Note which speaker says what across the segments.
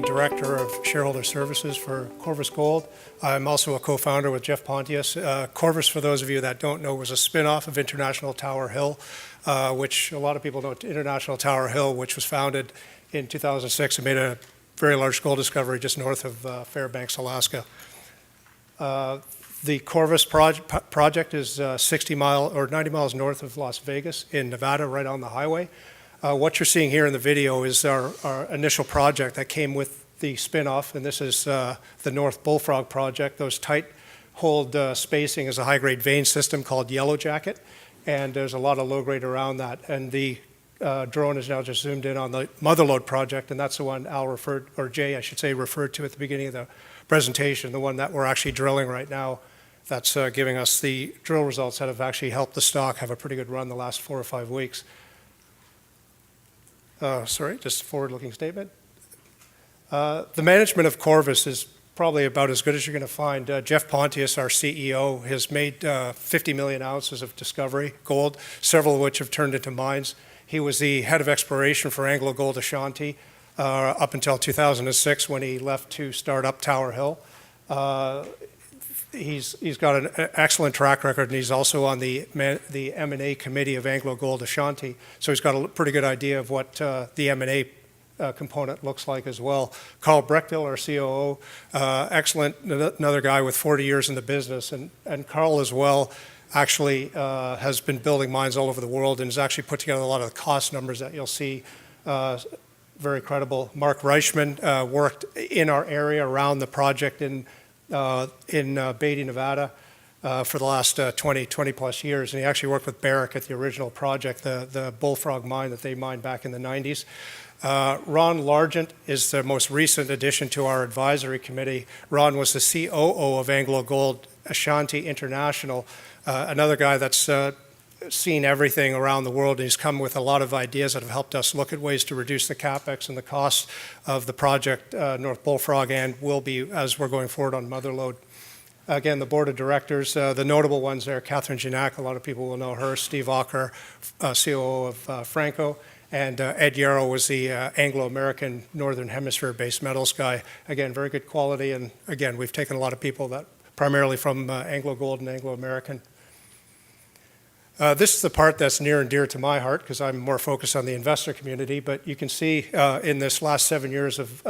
Speaker 1: Director of Shareholder Services for Corvus Gold. I'm also a co-founder with Jeff Pontius. Corvus, for those of you that don't know, was a spin-off of International Tower Hill, which a lot of people know. International Tower Hill, which was founded in 2006 and made a very large gold discovery just north of Fairbanks, Alaska. The Corvus project is 90 miles north of Las Vegas in Nevada, right on the highway. What you're seeing here in the video is our initial project that came with the spin-off, and this is the North Bullfrog project. Those tight hold spacing is a high-grade vein system called Yellow Jacket, and there's a lot of low-grade around that. And the drone is now just zoomed in on the Mother Lode project, and that's the one Jay, I should say, referred to at the beginning of the presentation, the one that we're actually drilling right now. That's giving us the drill results that have actually helped the stock have a pretty good run the last 4 or 5 weeks. Sorry, just a forward-looking statement. The management of Corvus is probably about as good as you're going to find. Jeff Pontius, our CEO, has made 50 million ounces of discovery gold, several of which have turned into mines. He was the head of exploration for AngloGold Ashanti up until 2006 when he left to start up Tower Hill. He's got an excellent track record, and he's also on the M&A committee of AngloGold Ashanti, so he's got a pretty good idea of what the M&A component looks like as well. Carl Brechtel, our COO, excellent, another guy with 40 years in the business, and Carl as well actually has been building mines all over the world and has actually put together a lot of the cost numbers that you'll see. Very credible. Mark Reichman worked in our area around the project in Beatty, Nevada for the last 20 plus years. And he actually worked with Barrick at the original project, the Bullfrog mine that they mined back in the 90s. Ron Largent is the most recent addition to our advisory committee. Ron was the COO of AngloGold Ashanti International, another guy that's seen everything around the world, and he's come with a lot of ideas that have helped us look at ways to reduce the capex and the costs of the project, North Bullfrog, and will be as we're going forward on Mother Lode. Again, the board of directors, the notable ones there, Catherine Ginac, a lot of people will know her, Steve Ocker, COO of Franco, and Ed Yarrow was the Anglo-American Northern Hemisphere base metals guy. Again, very good quality, and again, we've taken a lot of people that primarily from AngloGold and Anglo-American. This is the part that's near and dear to my heart because I'm more focused on the investor community, but you can see in this last 7 years of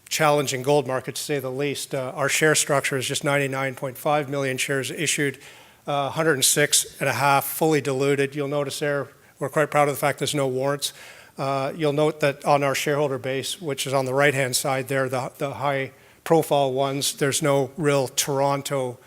Speaker 1: challenging gold market, to say the least, our share structure is just 99.5 million shares issued, 106.5 fully diluted. You'll notice there, we're quite proud of the fact there's no warrants. You'll note that on our shareholder base, which is on the right-hand side there, the high-profile ones, there's no real Toronto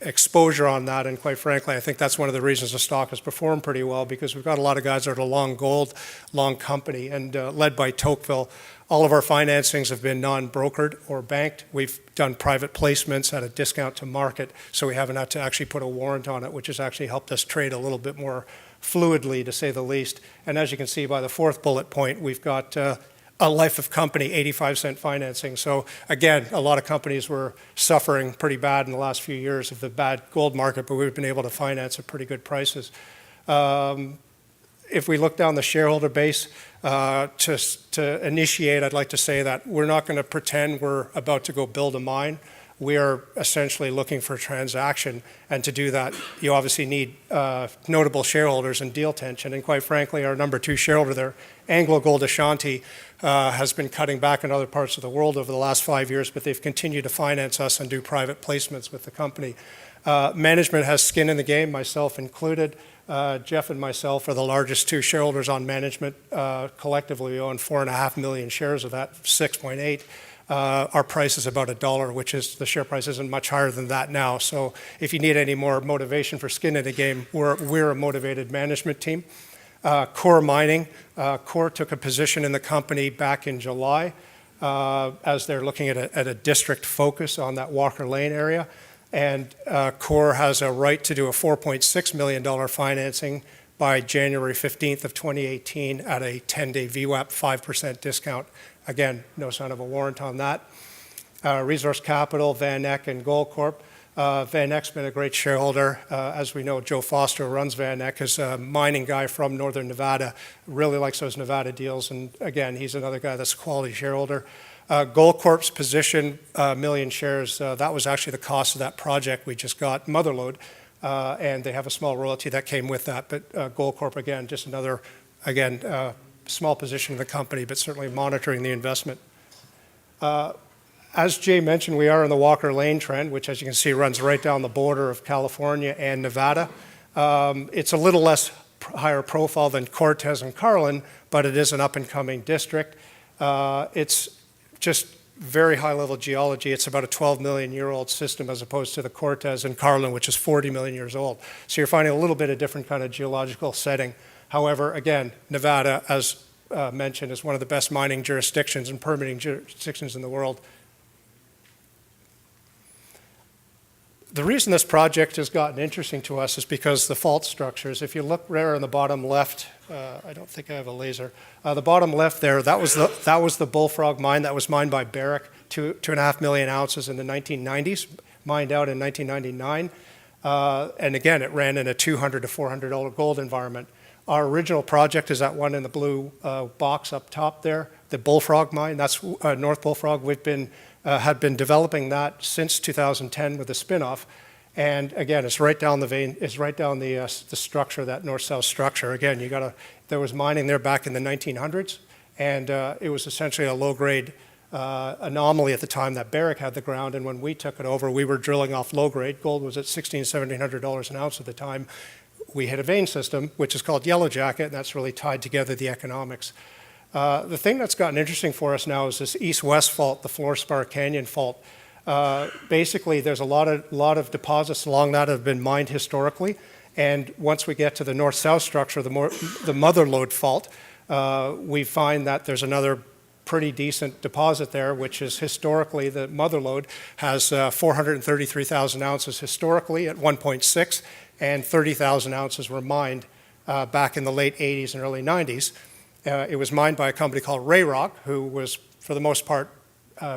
Speaker 1: exposure on that, and quite frankly, I think that's one of the reasons the stock has performed pretty well, because we've got a lot of guys that are long gold, long company, and led by Tocqueville. All of our financings have been non-brokered or banked. We've done private placements at a discount to market, so we haven't had to actually put a warrant on it, which has actually helped us trade a little bit more fluidly, to say the least. And as you can see by the fourth bullet point, we've got a life of company, 85-cent financing. So again, a lot of companies were suffering pretty bad in the last few years of the bad gold market, but we've been able to finance at pretty good prices. If we look down the shareholder base, to initiate, I'd like to say that we're not going to pretend we're about to go build a mine. We are essentially looking for a transaction, and to do that, you obviously need notable shareholders and deal tension. And quite frankly, our number 2 shareholder there, AngloGold Ashanti, has been cutting back in other parts of the world over the last 5 years, but they've continued to finance us and do private placements with the company. Management has skin in the game, myself included. Jeff and myself are the largest 2 shareholders on management. Collectively, we own 4.5 million shares of that, 6.8. Our price is about $1, which is, the share price isn't much higher than that now. So if you need any more motivation for skin in the game, we're a motivated management team. Core Mining, Core took a position in the company back in July as they're looking at a district focus on that Walker Lane area. And Core has a right to do a $4.6 million financing by January 15th of 2018 at a 10-day VWAP 5% discount. Again, no sign of a warrant on that. Resource Capital, Van Eck, and Gold Corp. Van Eck's been a great shareholder. As we know, Joe Foster, who runs Van Eck, is a mining guy from northern Nevada, really likes those Nevada deals. And again, he's another guy that's a quality shareholder. Goldcorp's position, 1 million shares, that was actually the cost of that project we just got, Mother Lode. And they have a small royalty that came with that. But Goldcorp, again, just another, small position in the company, but certainly monitoring the investment. As Jay mentioned, we are in the Walker Lane trend, which, as you can see, runs right down the border of California and Nevada. It's a little less higher profile than Cortez and Carlin, but it is an up-and-coming district. It's just very high-level geology. It's about a 12-million-year-old system as opposed to the Cortez and Carlin, which is 40 million years old. So you're finding a little bit of different kind of geological setting. However, again, Nevada, as mentioned, is one of the best mining jurisdictions and permitting jurisdictions in the world. The reason this project has gotten interesting to us is because the fault structures, if you look there on the bottom left, I don't think I have a laser, the bottom left there, that was the Bullfrog mine that was mined by Barrick, 2.5 million ounces in the 1990s, mined out in 1999. And again, it ran in a $200 to $400 gold environment. Our original project is that one in the blue box up top there, the Bullfrog mine, that's North Bullfrog. We've had been developing that since 2010 with a spin-off. And again, it's right down the vein, it's right down the structure, that north-south structure. Again, there was mining there back in the 1900s, and it was essentially a low-grade anomaly at the time that Barrick had the ground, and when we took it over, we were drilling off low-grade. Gold was at $1,600, $1,700 an ounce at the time. We hit a vein system, which is called Yellow Jacket, and that's really tied together the economics. The thing that's gotten interesting for us now is this east-west fault, the Fluorspar Canyon fault. Basically, there's a lot of deposits along that have been mined historically, and once we get to the north-south structure, the Mother Lode fault, we find that there's another pretty decent deposit there, which is historically, the Mother Lode has 433,000 ounces historically at 1.6, and 30,000 ounces were mined back in the late 80s and early 90s. It was mined by a company called Ray Rock, who was, for the most part,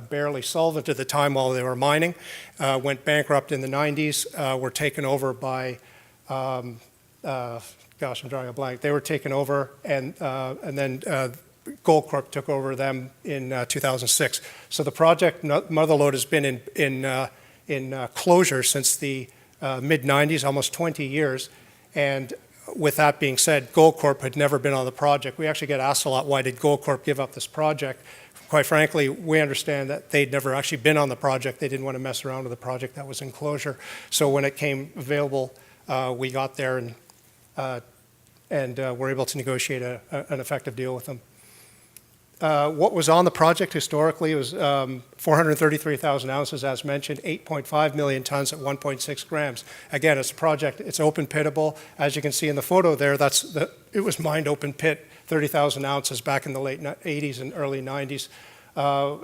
Speaker 1: barely solvent at the time while they were mining, went bankrupt in the 90s, were taken over by, gosh, I'm drawing a blank. They were taken over, and then Goldcorp took over them in 2006. So the project, Mother Lode, has been in closure since the mid-90s, almost 20 years, and with that being said, Goldcorp had never been on the project. We actually get asked a lot, why did Goldcorp give up this project? Quite frankly, we understand that they'd never actually been on the project. They didn't want to mess around with the project that was in closure. So when it came available, we got there and were able to negotiate an effective deal with them. What was on the project historically was 433,000 ounces, as mentioned, 8.5 million tons at 1.6 grams. Again, it's a project, it's open pittable. As you can see in the photo there, it was mined open pit, 30,000 ounces back in the late 80s and early 90s.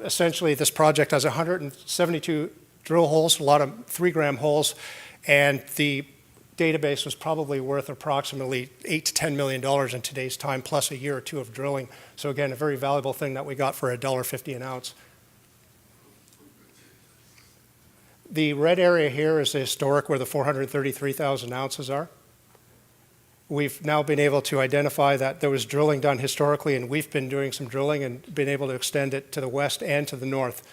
Speaker 1: Essentially, this project has 172 drill holes, a lot of 3-gram holes, and the database was probably worth approximately $8 to $10 million in today's time, plus a year or two of drilling. So again, a very valuable thing that we got for $1.50 an ounce. The red area here is the historic where the 433,000 ounces are. We've now been able to identify that there was drilling done historically, and we've been doing some drilling and been able to extend it to the west and to the north.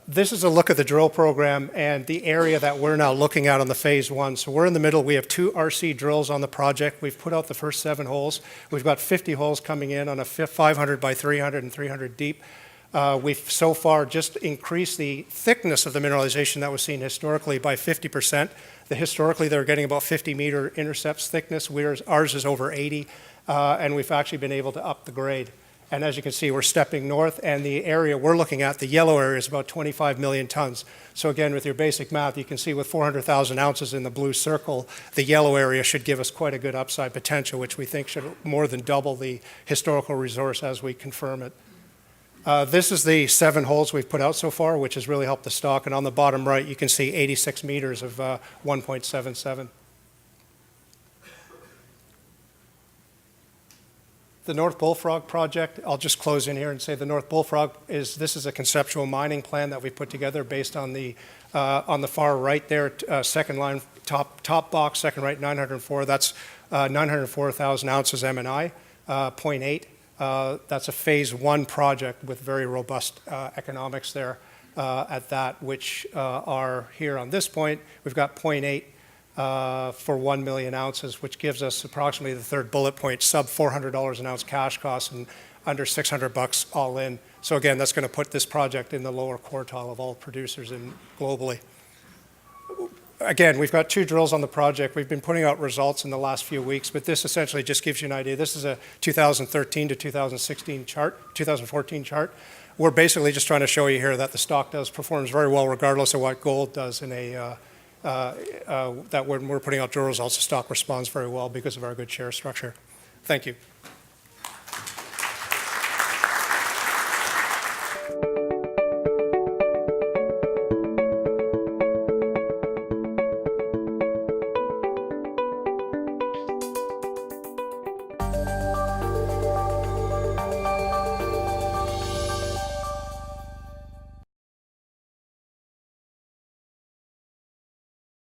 Speaker 1: This is a look at the drill program and the area that we're now looking at on the phase 1. So we're in the middle. We have 2 RC drills on the project. We've put out the first 7 holes. We've got 50 holes coming in on a 500 by 300 and 300 deep. We've so far just increased the thickness of the mineralization that was seen historically by 50%. Historically, they were getting about 50-meter intercepts thickness. Ours is over 80, and we've actually been able to up the grade. And as you can see, we're stepping north, and the area we're looking at, the yellow area, is about 25 million tons. So again, with your basic math, you can see with 400,000 ounces in the blue circle, the yellow area should give us quite a good upside potential, which we think should more than double the historical resource as we confirm it. This is the 7 holes we've put out so far, which has really helped the stock. And on the bottom right, you can see 86 meters of 1.77. the North Bullfrog project, I'll just close in here and say the North Bullfrog this is a conceptual mining plan that we put together based on the far right there, second line, top box, second right, 904. That's 904,000 ounces M&I, 0.8. That's a phase 1 project with very robust economics there at that, which are here on this point. We've got 0.8 for 1 million ounces, which gives us approximately the third bullet point, sub $400 an ounce cash cost and under $600 all in. So again, that's going to put this project in the lower quartile of all producers globally. Again, we've got 2 drills on the project. We've been putting out results in the last few weeks, but this essentially just gives you an idea. This is a 2013 to 2016 chart, 2014 chart. We're basically just trying to show you here that the stock performs very well regardless of what gold does in that when we're putting out drill results, the stock responds very well because of our good share structure. Thank you.